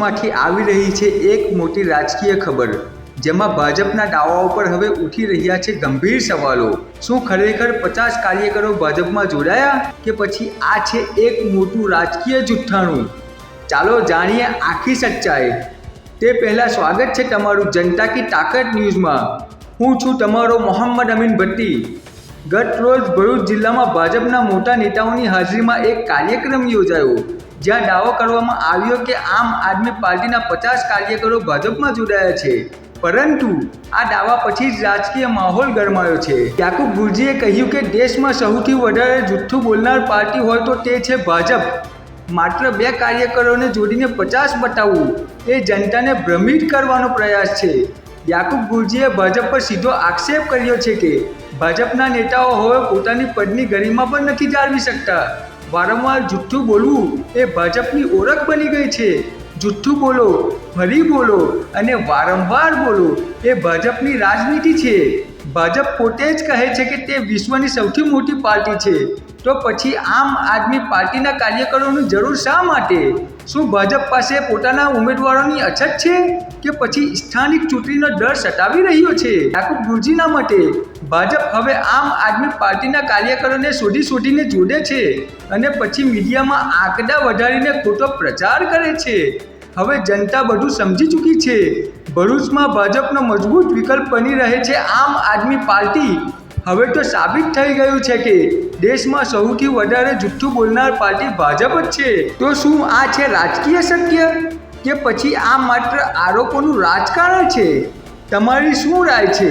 દેશમાંથી આવી રહી છે એક મોટી રાજકીય ખબર, જેમાં ભાજપના દાવાઓ પર હવે ઉઠી રહ્યા છે ગંભીર સવાલો। શું ખરેખર 50 કાર્યકરો ભાજપમાં જોડાયા કે પછી આ છે એક મોટું રાજકીય જુઠ્ઠાણું? ચાલો જાણીએ આખી સચ્ચાઈ। તે પહેલાં સ્વાગત છે તમારું જનતા કી તાકત ન્યૂઝમાં। હું છું તમારો મોહમ્મદ અમીન ભટ્ટી। ગત રોજ ભરૂચ જિલ્લામાં ભાજપના મોટા નેતાઓની હાજરીમાં એક કાર્યક્રમ યોજાયો, જ્યાં દાવો કરવામાં આવ્યો કે આમ આદમી પાર્ટીના 50 કાર્યકરો ભાજપમાં જોડાયા છે। પરંતુ આ દાવા પછી જ રાજકીય માહોલ ગરમાયો છે। યાકુબ ગુરજીએ કહ્યું કે દેશમાં સૌથી વધારે જુઠ્ઠું બોલનાર પાર્ટી હોય તો તે છે ભાજપ। માત્ર 2 કાર્યકરોને જોડીને 50 બતાવવું એ જનતાને ભ્રમિત કરવાનો પ્રયાસ છે। યાકુબ ગુરજીએ ભાજપ પર સીધો આક્ષેપ કર્યો છે કે ભાજપના નેતાઓ હવે પોતાની પદની ગરિમા પણ નથી જાળવી શકતા। વારંવાર જુઠ્ઠું બોલવું એ ભાજપની ઓળખ બની ગઈ છે। જુઠ્ઠું બોલો, ફરી બોલો અને વારંવાર બોલો એ ભાજપની રાજનીતિ છે। ભાજપ પોતે જ કહે છે કે તે વિશ્વની સૌથી મોટી પાર્ટી છે, તો પછી આમ આદમી પાર્ટીના કાર્યકરોની જરૂર શા માટે? શું ભાજપ પાસે પોતાના ઉમેદવારોની અછત છે કે પછી સ્થાનિક ચૂંટણીનો ડર સતાવી રહ્યો છે? યાકુબ ગુરજીના મતે ભાજપ હવે આમ આદમી પાર્ટીના કાર્યકરોને શોધીને જોડે છે અને પછી મીડિયામાં આંકડા વધારીને ખોટો પ્રચાર કરે છે। હવે જનતા બધું સમજી ચૂકી છે। ભરૂચમાં ભાજપનો મજબૂત વિકલ્પ બની રહે છે આમ આદમી પાર્ટી। હવે તો સાબિત થઈ ગયું છે કે દેશમાં સૌથી વધારે જુઠ્ઠું બોલનાર પાર્ટી ભાજપ જ છે। તો શું આ છે રાજકીય સત્ય કે પછી આ માત્ર આરોપોનું રાજકારણ છે? તમારી શું રાય છે?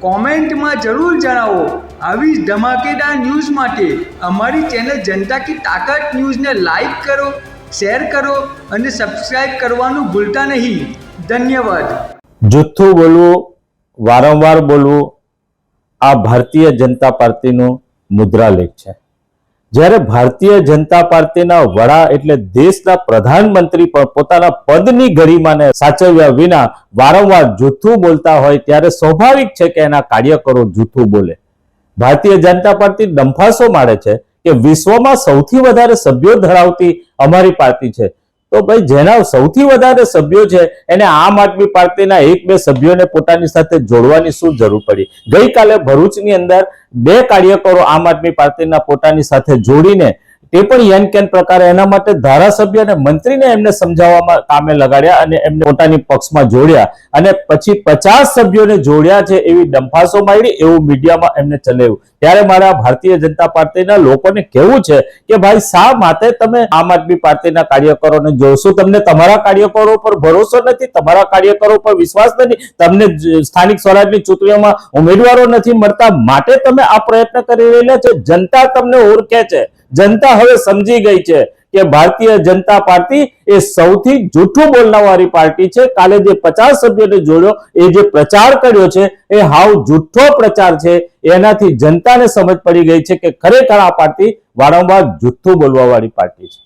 કોમેન્ટમાં જરૂર જણાવો। આવી જ ધમાકેદાર ન્યૂઝ માટે અમારી ચેનલ જનતા કી તાકત ન્યૂઝને લાઈક કરો, શેર કરો અને સબસ્ક્રાઇબ કરવાનું ભૂલતા નહીં। ધન્યવાદ। જુઠ્ઠું બોલવું, વારંવાર બોલવું આ ભારતીય જનતા પાર્ટીનો મુદ્રાલેખ છે। જ્યારે ભારતીય જનતા પાર્ટીના વડા એટલે દેશના પ્રધાનમંત્રી પણ પોતાના પદની ગરિમાને સાચવ્યા વિના વારંવાર જૂઠું બોલતા હોય ત્યારે સ્વાભાવિક છે કે એના કાર્યકરો જૂઠું બોલે। ભારતીય જનતા પાર્ટી ડંફાસો મારે છે કે વિશ્વમાં સૌથી વધારે સભ્યો ધરાવતી અમારી પાર્ટી છે, તો ભાઈ જેના સૌથી વધારે સભ્યો છે એને આમ આદમી પાર્ટીના 1-2 સભ્યોને પોતાની સાથે જોડવાની શું જરૂર પડી? ગઈકાલે ભરૂચની અંદર 2 કાર્યકરો આમ આદમી પાર્ટીના પોતાની સાથે જોડીને તે પણ યન કેન પ્રકારે એના માટે ધારાસભ્ય અને મંત્રીને એમને સમજાવવામાં કામે લગાડ્યા અને એમને પોતાની પક્ષમાં જોડ્યા અને પછી 50 સભ્યોને જોડ્યા છે એવી ડંફાસો મારી, એવું મીડિયામાં એમને ચલાવ્યું। ત્યારે મારા ભારતીય જનતા પાર્ટીના લોકોને કહેવું છે કે ભાઈ શા માટે તમે આમ આદમી પાર્ટીના કાર્યકરોને જોડશો? તમને તમારા કાર્યકરો પર ભરોસો નથી, તમારા કાર્યકરો પર વિશ્વાસ નથી, તમને સ્થાનિક સ્વરાજની ચૂંટણીઓમાં ઉમેદવારો નથી મળતા, માટે તમે આ પ્રયત્ન કરી રહેલા છે। જનતા તમને ઓળખે છે, જનતા હવે સમજી ગઈ છે કે ભારતીય જનતા પાર્ટી એ સૌથી જૂઠું બોલનાર વાળી પાર્ટી છે। કાલે જે 50 સભ્યોને જોડ્યો, એ જે પ્રચાર કર્યો છે એ હાવ જૂઠો પ્રચાર છે। એનાથી જનતાને સમજ પડી ગઈ છે કે ખરેખર આ પાર્ટી વારંવાર જૂઠું બોલવા વાળી પાર્ટી છે।